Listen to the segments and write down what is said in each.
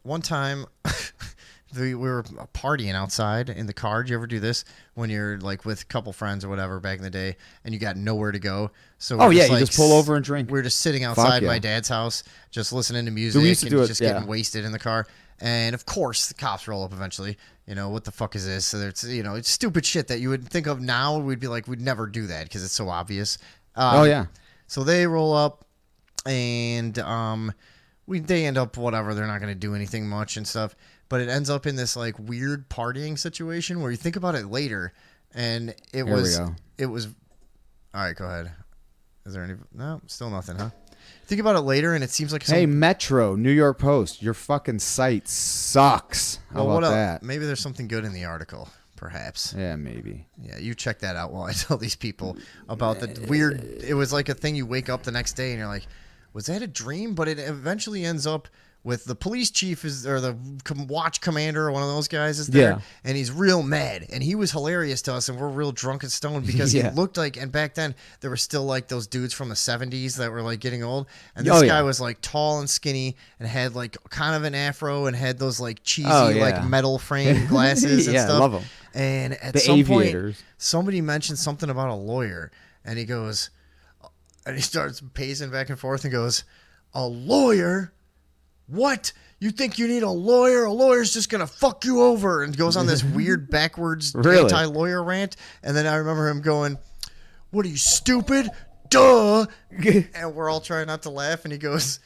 one time we were partying outside in the car. Did you ever do this when you're like with a couple friends or whatever back in the day and you got nowhere to go? So you just pull over and drink. We're just sitting outside my dad's house, just listening to music and getting wasted in the car. And of course, the cops roll up eventually. You know, what the fuck is this? So it's, you know, it's stupid shit that you would think of now. We'd be like, we'd never do that because it's so obvious. So they roll up and they end up whatever. They're not going to do anything much and stuff. But it ends up in this like weird partying situation where you think about it later. And it was. All right, go ahead. Is there any? No, still nothing, huh? Think about it later, and it seems like hey, Metro, New York Post, your fucking site sucks. How about that? Maybe there's something good in the article, perhaps. Yeah, maybe. Yeah, you check that out while I tell these people about the weird. It was like a thing you wake up the next day and you're like, was that a dream? But it eventually ends up with the police chief or the watch commander, or one of those guys is there, and he's real mad, and he was hilarious to us, and we're real drunk and stoned because he looked like, and back then there were still like those dudes from the 70s that were like getting old, and this guy was like tall and skinny and had like kind of an afro and had those like cheesy like metal frame glasses and stuff. I love them. And at some point, somebody mentioned something about a lawyer, and he goes, and he starts pacing back and forth and goes, "A lawyer? What? You think you need a lawyer? A lawyer's just going to fuck you over," and goes on this weird backwards anti-lawyer rant. And then I remember him going, "What are you, stupid? Duh." And we're all trying not to laugh. And he goes,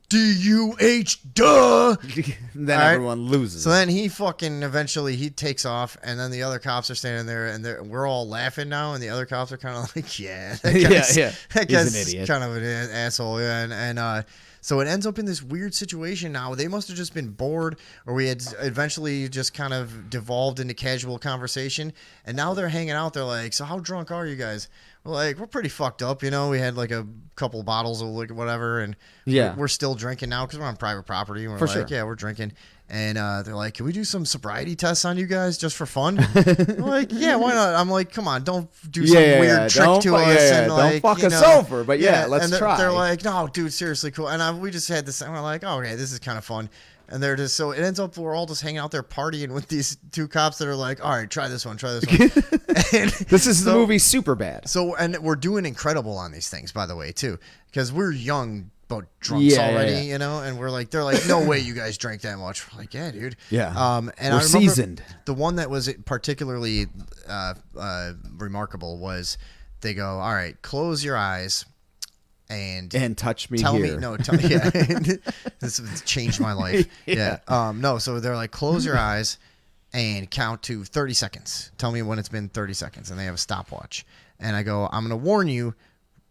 "D-U-H, duh." Then everyone loses. So then he fucking eventually he takes off. And then the other cops are standing there and we're all laughing now. And the other cops are kind of like, that guy's an idiot. Kind of an asshole. Yeah. And so it ends up in this weird situation now. They must have just been bored, or we had eventually just kind of devolved into casual conversation. And now they're hanging out. They're like, "So how drunk are you guys?" We're like, "We're pretty fucked up. You know, we had like a couple bottles of like whatever. And we're still drinking now because we're on private property." And we're yeah, we're drinking. And they're like, "Can we do some sobriety tests on you guys just for fun?" I'm like, "Yeah, why not?" I'm like, "Come on, don't do some weird trick to us and like, don't fuck us over." But let's try. They're like, "No, dude, seriously, cool." And we just had this, and we're like, "Oh, okay, this is kind of fun." And they're just, so it ends up we're all just hanging out there partying with these two cops that are like, "All right, try this one, try this one." And this is the movie Superbad. So, and we're doing incredible on these things, by the way, too, because we're young but drunks already, you know, and we're like, they're like, "No way you guys drank that much." We're like, "Yeah, dude." Yeah. And we're seasoned. The one that was particularly remarkable was they go, "All right, close your eyes and touch me tell here." Me, no, tell me, yeah. This has changed my life. No, so they're like, "Close your eyes and count to 30 seconds. Tell me when it's been 30 seconds." And they have a stopwatch. And I go, "I'm going to warn you."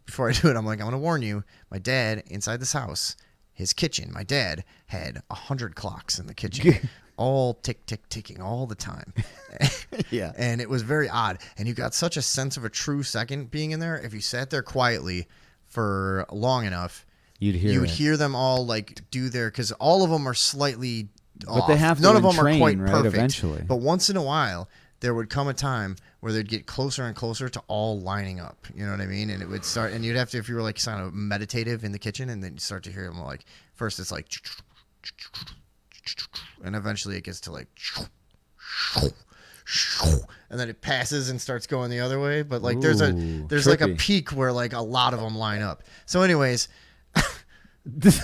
Before I do it, I'm like, "I'm going to warn you. My dad, inside this house, his kitchen, my dad had 100 clocks in the kitchen, all tick, tick, ticking all the time." And it was very odd. And you got such a sense of a true second being in there. If you sat there quietly for long enough, you would hear them all like do their, because all of them are slightly off. But they have to None of them are quite perfect. Eventually. But once in a while, there would come a time where they'd get closer and closer to all lining up. You know what I mean? And it would start, and you'd have to, if you were like kind of meditative in the kitchen, and then you start to hear them like, first it's like, and eventually it gets to like, and then it passes and starts going the other way. But like there's trippy. like a peak where like a lot of them line up. So anyways,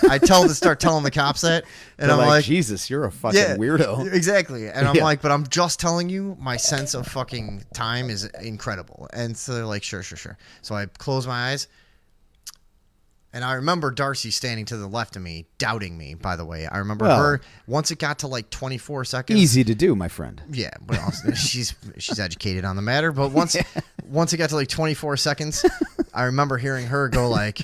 I start telling the cops that, and they're I'm like, "Jesus, you're a fucking weirdo." Exactly. And I'm like, "But I'm just telling you, my sense of fucking time is incredible." And so they're like, sure. So I close my eyes, and I remember Darcy standing to the left of me, doubting me, by the way. I remember her, once it got to like 24 seconds. Easy to do, my friend. Yeah, well, she's educated on the matter. But once it got to like 24 seconds, I remember hearing her go like,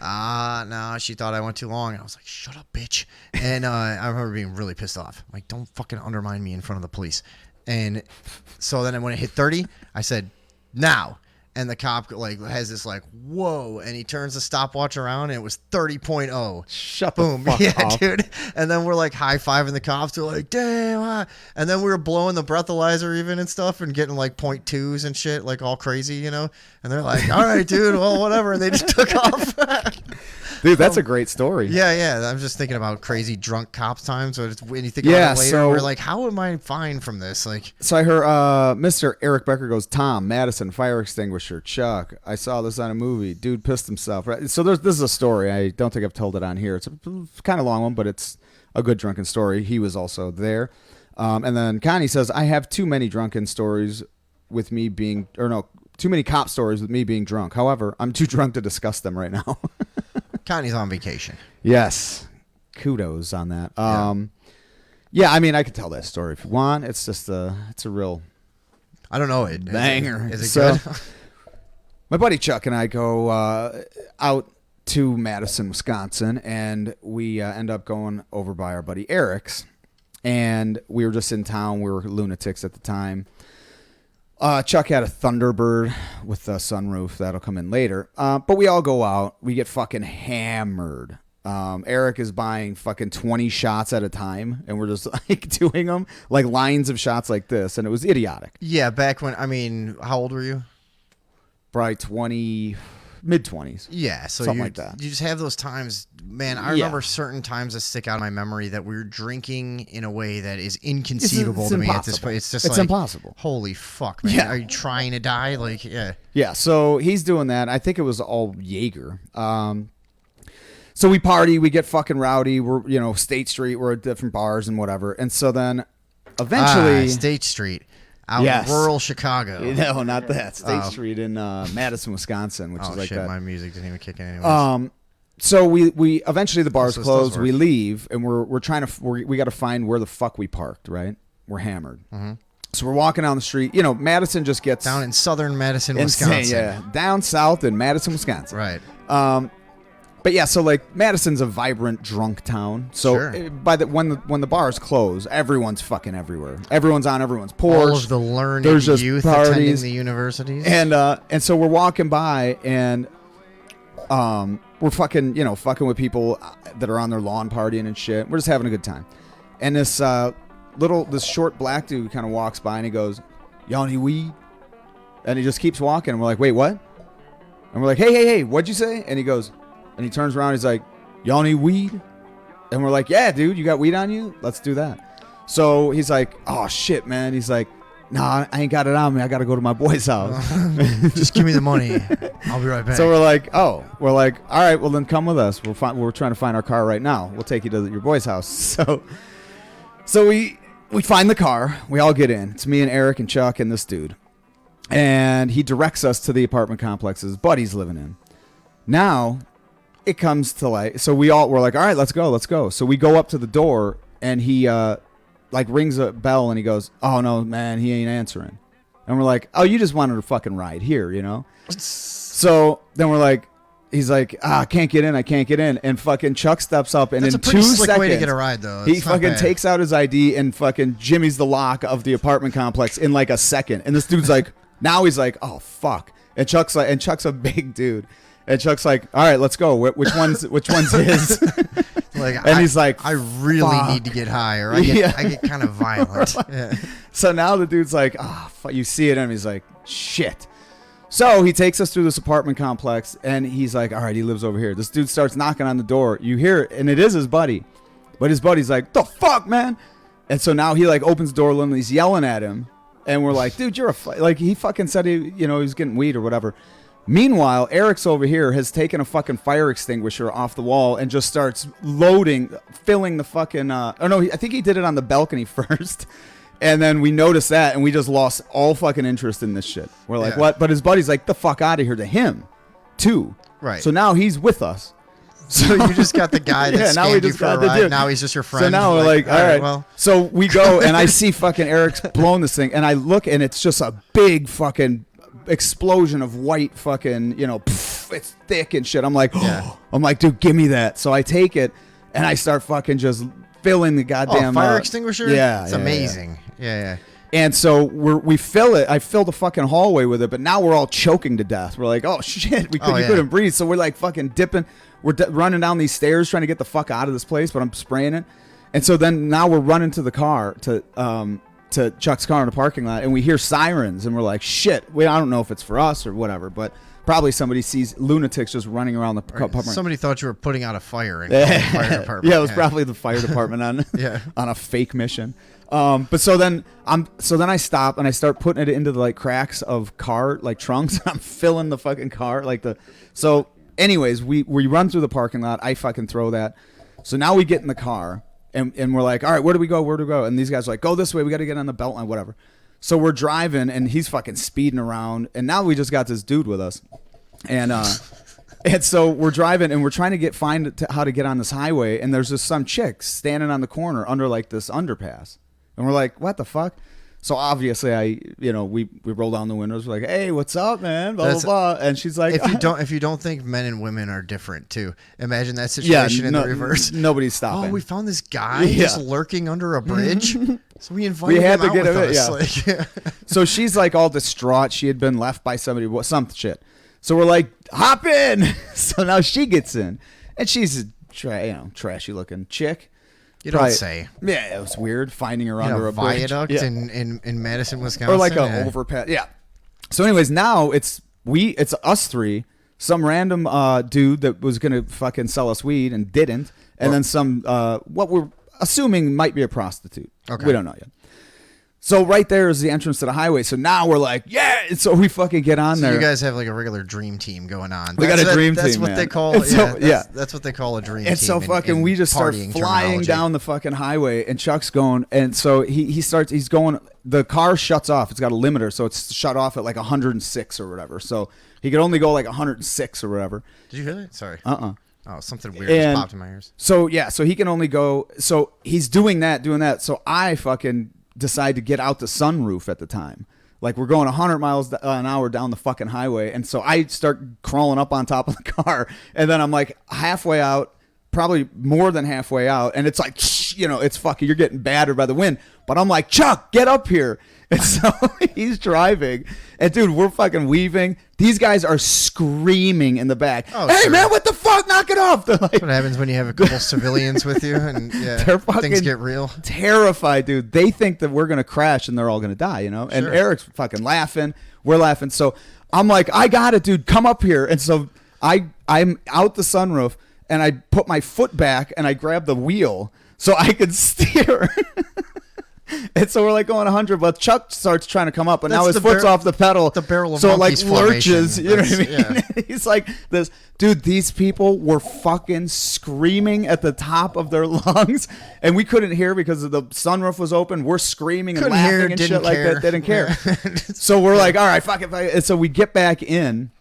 "No, she thought I went too long." And I was like, "Shut up, bitch." And I remember being really pissed off. I'm like, "Don't fucking undermine me in front of the police." And so then when it hit 30, I said, "Now." And the cop like has this like, "Whoa," and he turns the stopwatch around and it was 30.0. Shut Boom. the fuck up. Dude. And then we're like high-fiving the cops. They're like, "Damn." And then we were blowing the breathalyzer even and stuff and getting like 0.2s and shit, like all crazy, you know? And they're like, "All right, dude, well, whatever." And they just took off. Dude, that's a great story. Yeah. I'm just thinking about crazy drunk cops times. So when you think about it later, we're like, how am I fine from this? Like, so I heard Mr. Eric Becker goes, Tom, Madison, fire extinguisher, Chuck. I saw this on a movie. Dude pissed himself. Right? So this is a story. I don't think I've told it on here. It's a kind of long one, but it's a good drunken story. He was also there. And then Connie says, I have too many drunken stories with me being, or no, too many cop stories with me being drunk. However, I'm too drunk to discuss them right now. Connie's on vacation. Yes. Kudos on that. Yeah, I mean, I could tell that story if you want. It's just it's a real I don't know it. banger. Is it good? My buddy Chuck and I go out to Madison, Wisconsin, and we end up going over by our buddy Eric's. And we were just in town. We were lunatics at the time. Chuck had a Thunderbird with a sunroof. That'll come in later. But we all go out. We get fucking hammered. Eric is buying fucking 20 shots at a time. And we're just like doing them like lines of shots like this. And it was idiotic. Yeah, back when, I mean, how old were you? Probably 20, mid-20s. Yeah, so something like that. You just have those times. Man, I remember certain times that stick out in my memory that we're drinking in a way that is inconceivable to me at this point. It's just like, impossible. Holy fuck, man. Yeah. Are you trying to die? Like, yeah. Yeah, so he's doing that. I think it was all Jaeger. So we party, we get fucking rowdy. We're, State Street, we're at different bars and whatever. And so then eventually... State Street. Out in rural Chicago. No, not that. State Street in Madison, Wisconsin, which is like shit, that. My music didn't even kick in anyways. So we eventually the bars close. work. We leave, and we're trying to we got to find where the fuck we parked. Right, we're hammered. Mm-hmm. So we're walking down the street. Madison just gets down in southern Madison, insane, Wisconsin. Yeah, down south in Madison, Wisconsin. Right. But yeah, so like Madison's a vibrant drunk town. So when the bars close, everyone's fucking everywhere. Everyone's on everyone's porch. All of the learned There's just youth parties. attending the universities. And so we're walking by and we're fucking with people that are on their lawn partying and shit. We're just having a good time. And this short black dude kind of walks by and he goes, "Y'all need weed?" And he just keeps walking. And we're like, "Wait, what?" And we're like, hey, what'd you say? And he goes. And he turns around, he's like, "Y'all need weed?" And we're like, "Yeah, dude, you got weed on you? Let's do that." So he's like, "Oh, shit, man." He's like, "Nah, I ain't got it on me. I got to go to my boy's house." Just give me the money. I'll be right back. So we're like, all right, well, then come with us. We're trying to find our car right now. We'll take you to your boy's house. So we find the car. We all get in. It's me and Eric and Chuck and this dude. And he directs us to the apartment complex his buddy's living in. Now... it comes to like, so we're like, all right, let's go. So we go up to the door and he rings a bell and he goes, "Oh no, man, he ain't answering." And we're like, "Oh, you just wanted to fucking ride here, So then we're like, he's like, "I can't get in. And fucking Chuck steps up and That's in a pretty 2 slick seconds, way to get a ride though. he fucking takes out his ID and fucking jimmies the lock of the apartment complex in like a second. And this dude's like, now he's like, "Oh fuck." And Chuck's a big dude. And Chuck's like, "All right, let's go. Which one's his?" And he's like, "I really need to get high, or I get kind of violent." Yeah. So now the dude's like, you see it, and he's like, "Shit." So he takes us through this apartment complex, and he's like, "All right, he lives over here." This dude starts knocking on the door. You hear it, and it is his buddy. But his buddy's like, "The fuck, man?" And so now he like opens the door, and he's yelling at him, and we're like, "Dude, you're like he fucking said he was getting weed or whatever." Meanwhile, Eric's over here has taken a fucking fire extinguisher off the wall and just starts filling the fucking... I think he did it on the balcony first. And then we noticed that, and we just lost all fucking interest in this shit. We're like, what? But his buddy's like, "The fuck out of here," to him, too. Right. So now he's with us. So you just got the guy that scanned you for a ride. Now he's just your friend. So now we're like, all right. Well. So we go, and I see fucking Eric's blowing this thing, and I look, and it's just a big fucking... explosion of white fucking it's thick and shit. I'm like, I'm like, dude, give me that. So I take it and I start fucking just filling the goddamn fire extinguisher. It's amazing. Yeah. And so we fill it. I fill the fucking hallway with it, but now we're all choking to death. We're like, oh shit, we couldn't breathe. So we're like fucking dipping. We're running down these stairs trying to get the fuck out of this place, but I'm spraying it. And so then now we're running to the car to Chuck's car in the parking lot, and we hear sirens, and we're like, shit. I don't know if it's for us or whatever, but Probably somebody sees lunatics just running around the apartment. Somebody thought you were putting out a fire in the fire department. Yeah, it was probably the fire department on on a fake mission. But so then I stop and I start putting it into the like cracks of car like trunks. I'm filling the fucking car so. Anyways, we run through the parking lot. I fucking throw that. So now we get in the car and we're like, all right, where do we go? And these guys are like, go this way. We got to get on the belt line, whatever. So we're driving and he's fucking speeding around. And now we just got this dude with us. And so we're driving and we're trying to find how to get on this highway. And there's just some chick standing on the corner under like this underpass. And we're like, what the fuck? So obviously, we roll down the windows. We're like, "Hey, what's up, man?" Blah blah blah. And she's like, "If you don't think men and women are different too, imagine that situation in the reverse. Nobody's stopping. Oh, we found this guy just lurking under a bridge, so we invited him out with us. Yeah. So she's like all distraught. She had been left by somebody, some shit. So we're like, "Hop in." So now she gets in, and she's a trashy looking chick. You don't say. Yeah, it was weird finding her under a viaduct bridge. in Madison, Wisconsin, or like an overpass. Yeah. So, anyways, now it's us three, some random dude that was gonna fucking sell us weed and didn't, and then some what we're assuming might be a prostitute. Okay, we don't know yet. So right there is the entrance to the highway. So now we're like, yeah. And so we fucking get on there. You guys have like a regular dream team going on. We got a dream team. That's what they call. That's what they call a dream team. And so fucking, we just start flying down the fucking highway, and Chuck's going, and so he's going. The car shuts off. It's got a limiter, so it's shut off at like 106 or whatever. So he could only go like 106 or whatever. Did you hear that? Sorry. Oh, something weird just popped in my ears. So yeah, so he can only go. So he's doing that. So I fucking decide to get out the sunroof at the time. Like we're going 100 miles an hour down the fucking highway. And so I start crawling up on top of the car. And then I'm like halfway out, probably more than halfway out. And it's like, it's fucking, you're getting battered by the wind. But I'm like, Chuck, get up here. And so he's driving. And dude, we're fucking weaving. These guys are screaming in the back. Oh, hey, man, what the fuck? Knock it off. Like, that's what happens when you have a couple civilians with you and they're things get real. Terrified, dude. They think that we're going to crash and they're all going to die, And Sure. Eric's fucking laughing. We're laughing. So I'm like, I got it, dude. Come up here. And so I'm out the sunroof and I put my foot back and I grab the wheel so I could steer. And so we're like going 100, but Chuck starts trying to come up, and now his foot's off the pedal. The barrel of so it like monkey's lurches. formation. You know what I mean? Yeah. He's like this dude. These people were fucking screaming at the top of their lungs, and we couldn't hear because the sunroof was open. We're screaming and laughing and shit like that. Didn't care. So we're like, all right, fuck it. And so we get back in,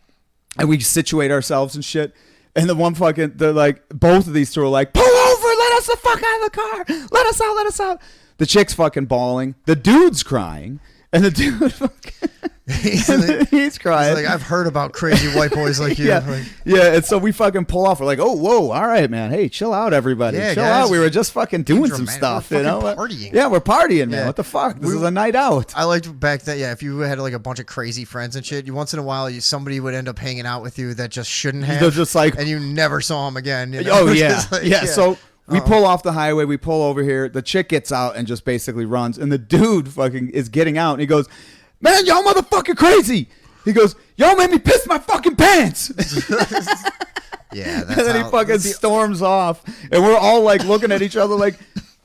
and we situate ourselves and shit. And the one fucking, both of these two are like, pull over, let us the fuck out of the car, let us out. The chick's fucking bawling. The dude's crying. And the dude fucking... he's crying. He's like, I've heard about crazy white boys like you. Yeah, and so we fucking pull off. We're like, oh, whoa, all right, man. Hey, chill out, everybody. Yeah, chill guys, out. We were just fucking doing some stuff, we're partying. Yeah, we're partying, man. What the fuck? This is a night out. I liked back then, if you had like a bunch of crazy friends and shit, once in a while, somebody would end up hanging out with you that just shouldn't have. They're just like... And you never saw them again. Oh, yeah. So... We pull off the highway. We pull over here. The chick gets out and just basically runs. And the dude fucking is getting out. And he goes, man, y'all motherfucking crazy. He goes, y'all made me piss my fucking pants. Yeah. That's and then he fucking storms off. And we're all like looking at each other like,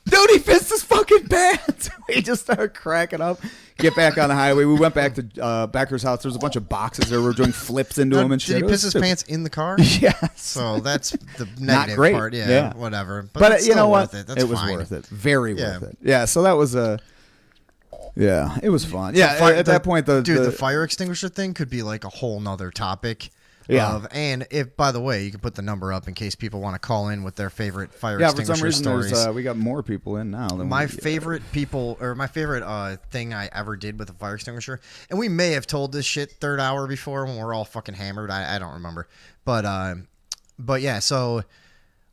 dude, he pissed his fucking pants. We just started cracking up. Get back on the highway. We went back to Becker's house. There's a bunch of boxes there. We were doing flips into him and shit. Did he piss his pants in the car? Yes. So that's the negative part. Yeah, whatever. But you know what? That's it was fine. worth it. Very worth it. Yeah, so that was it was fun. Yeah, at that point, the fire extinguisher thing could be like a whole nother topic. Yeah. And if, by the way, you can put the number up in case people want to call in with their favorite fire extinguisher for some reason stories. We got more people in now. My favorite thing I ever did with a fire extinguisher, and we may have told this shit third hour before when we're all fucking hammered. I don't remember. But yeah, so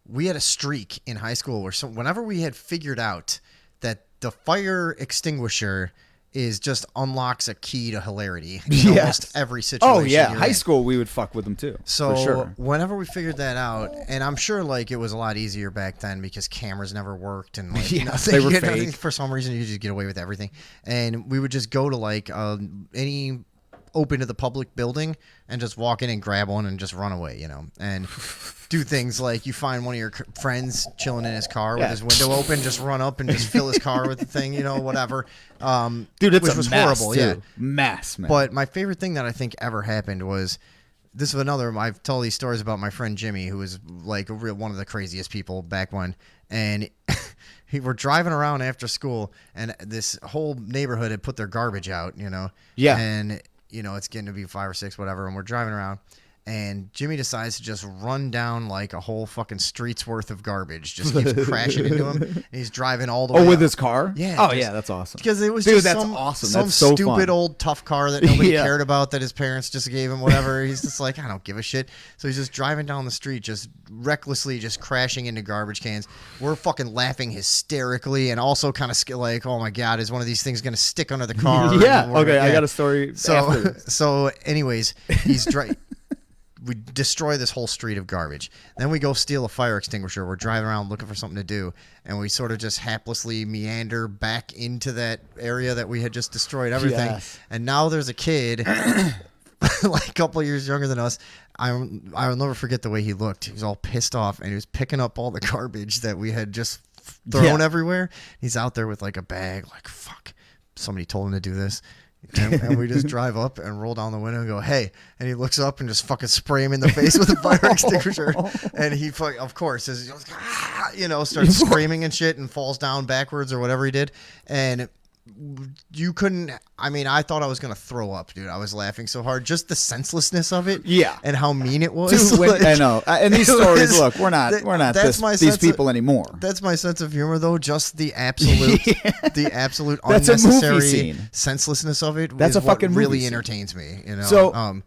we had a streak in high school where whenever we had figured out that the fire extinguisher just unlocks a key to hilarity in almost every situation. Oh yeah, high school we would fuck with them too. So for sure. Whenever we figured that out, and I'm sure like it was a lot easier back then because cameras never worked and like they were fake. For some reason you could just get away with everything. And we would just go to like any open to the public building and just walk in and grab one and just run away, and do things like you find one of your friends chilling in his car with his window open, just run up and just fill his car with the thing, whatever. Dude, it's which a was mess, horrible, too. yeah. Mess, man. But my favorite thing that I think ever happened was this is another. I've told these stories about my friend Jimmy, who was like one of the craziest people back when, and we're driving around after school, and this whole neighborhood had put their garbage out, Yeah. and it's getting to be 5 or 6, whatever, and we're driving around. And Jimmy decides to just run down like a whole fucking street's worth of garbage. Just keeps crashing into him. And he's driving all the way with up. his car? Yeah. Oh, yeah, that's awesome. Because it was Dude, just that's some, awesome. some That's so stupid fun. old tough car that nobody Yeah. cared about that his parents just gave him, whatever. He's just like, I don't give a shit. So he's just driving down the street, just recklessly just crashing into garbage cans. We're fucking laughing hysterically and also kind of like, oh my God, is one of these things going to stick under the car? Yeah. And we're- Okay, I got a story after this. So anyways, he's we destroy this whole street of garbage. Then we go steal a fire extinguisher. We're driving around looking for something to do, and we sort of just haplessly meander back into that area that we had just destroyed everything. Yes. And now there's a kid, like a couple of years younger than us. I'll never forget the way he looked. He was all pissed off, and he was picking up all the garbage that we had just thrown everywhere. He's out there with like a bag, like, fuck, somebody told him to do this. And we just drive up and roll down the window and go, hey. And he looks up and just fucking spray him in the face with a fire extinguisher. And he, of course, starts screaming and shit and falls down backwards or whatever he did. And you couldn't, I thought I was going to throw up, dude. I was laughing so hard. Just the senselessness of it. Yeah. And how mean it was. Dude, Like, I know. And these stories, look, we're not that's my these sense people anymore. That's my sense of humor, though. Just the absolute, the absolute That's a movie unnecessary scene. senselessness of it. That's is a fucking what really movie scene. entertains me. So,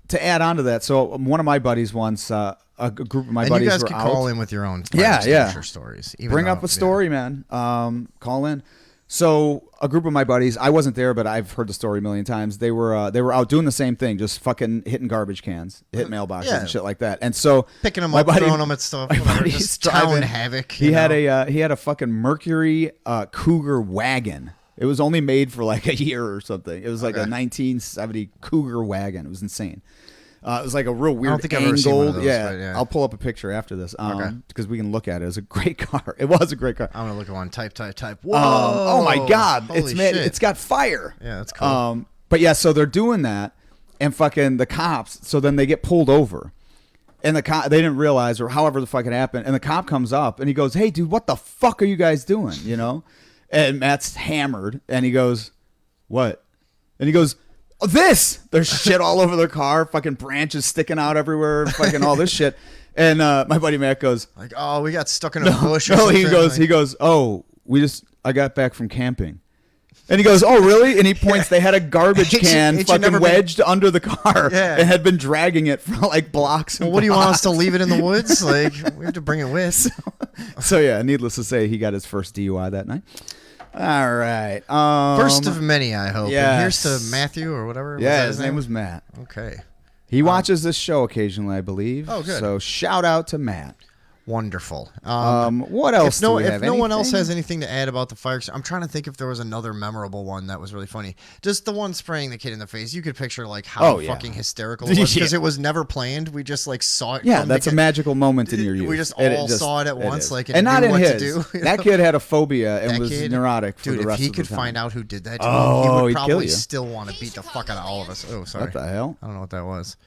to add on to that, so one of my buddies once, a group of my and buddies you guys were can out. call in with your own Yeah, extinguisher stories. Even Bring though- up a story, man. Call in. So a group of my buddies, I wasn't there, but I've heard the story a million times. They were out doing the same thing, just fucking hitting garbage cans, hitting mailboxes and shit like that. And so Picking them my up, buddy- throwing them at stuff, my whatever, buddy's just town driving. havoc. He had a fucking Mercury Cougar wagon. It was only made for like a year or something. It was like a 1970 Cougar wagon. It was insane. It was like a real weird don't think I've ever seen one of angled. those, Yeah, but yeah. I'll pull up a picture after this Okay. because we can look at it. It was a great car. It was a great car. I'm gonna look at one. Type. Whoa! Oh my God! Holy It's made. shit. It's got fire. Yeah, that's cool. But yeah, so they're doing that, and fucking the cops. So then they get pulled over, and the cop they didn't realize, or however the fuck it happened. And the cop comes up and he goes, "Hey, dude, what the fuck are you guys doing?" And Matt's hammered, and he goes, "What?" And he goes, "Oh, this." There's shit all over their car, fucking branches sticking out everywhere, fucking all this shit. And my buddy Matt goes, Like, oh, we got stuck in a bush. Or "No," something. he goes, "Oh, I got back from camping." And he goes, "Oh, really?" And he points. They had a garbage can Ain't you fucking never been- wedged under the car Yeah. and had been dragging it for like blocks. And Well, what do you want us to blocks. leave it in the woods? Like, we have to bring it with. So yeah, needless to say, he got his first DUI that night. All right. First of many, I hope. And here's yes. to Matthew or whatever. Was yeah, that his name was Matt. Okay. He watches this show occasionally, I believe. Oh, good. So shout out to Matt. Wonderful. What else? If no, do we if have? no one else Anything? has anything to add about the fire, I'm trying to think if there was another memorable one that was really funny. Just the one spraying the kid in the face. You could picture like how Oh, yeah. fucking hysterical it was because Yeah. it was never planned. We just like saw it. Yeah, come that's a together. magical moment in your youth. We just all saw it at once, is. like, and and not knew in what to his. do, you That know? kid had a phobia and That was kid- neurotic for Dude, the if rest he of the could time. find out who did that to Oh, me, he would he'd kill probably you. still want to beat the fuck out of all of us. Oh, sorry. What the hell? I don't know what that was.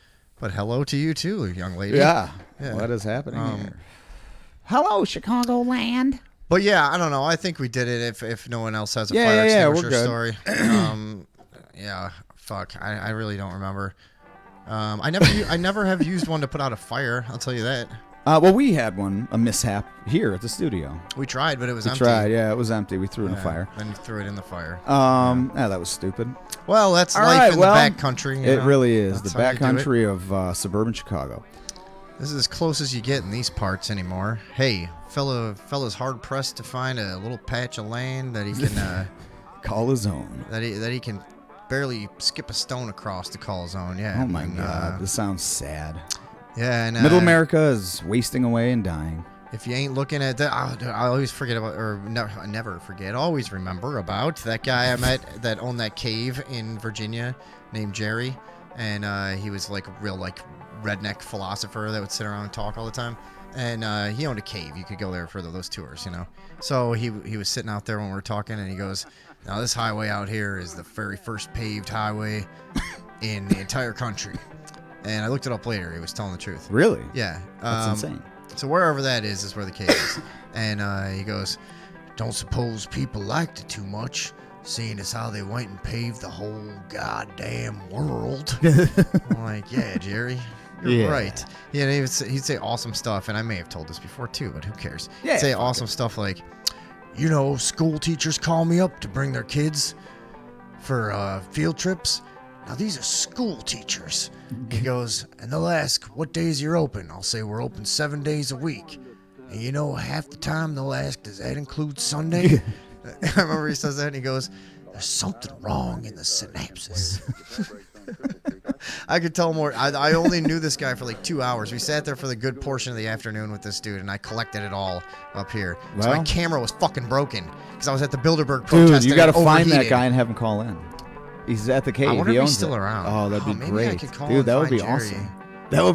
But hello to you too, young lady. Yeah. Yeah. What is happening here? Hello, Chicagoland. But yeah, I don't know. I think we did it. If no one else has a Yeah, fire yeah, we're extinguisher good. story, yeah, fuck. I really don't remember. I never have used one to put out a fire. I'll tell you that. Well, we had a mishap here at the studio. We tried, but it was We empty. tried, yeah, it was empty. We threw it in a Yeah, fire. Then you threw it in the fire. Yeah, that was stupid. Well, that's All life right, in well, the back country. It really is. That's The how you do it. backcountry of suburban Chicago. This is as close as you get in these parts anymore. Hey, fella's hard pressed to find a little patch of land that he can Call his own. that he can barely skip a stone across to call his own. Yeah. Oh, my and, God. This sounds sad. Yeah, and Middle America is wasting away and dying. If you ain't looking at that, I always forget about, or never forget, always remember about that guy I met that owned that cave in Virginia named Jerry. And he was like a real like redneck philosopher that would sit around and talk all the time. And he owned a cave. You could go there for those tours, you know. So he was sitting out there when we were talking, and he goes, now this highway out here is the very first paved highway in the entire country. And I looked it up later. He was telling the truth. Really? Yeah. That's insane. So wherever that is where the cave is. And he goes, don't suppose people liked it too much, seeing as how they went and paved the whole goddamn world. I'm like, yeah, Jerry, you're right. Yeah, he'd say awesome stuff, and I may have told this before too, but who cares? Yeah, He'd say awesome stuff like, you know, school teachers call me up to bring their kids for field trips. Now, these are school teachers. He goes, and they'll ask, what days you're open? I'll say, we're open 7 days a week. And you know, half the time they'll ask, does that include Sunday? I remember he says that, and he goes, there's something wrong in the synapses. I could tell more. I only knew this guy for like 2 hours. We sat there for the good portion of the afternoon with this dude, and I collected it all up here. So my camera was fucking broken because I was at the Bilderberg protest. Dude, you got to find that guy and have him call in. He's at the cave. I wonder if he's still around. Oh, that'd be maybe great. I could call Dude, and that would find be Jerry. awesome. That would be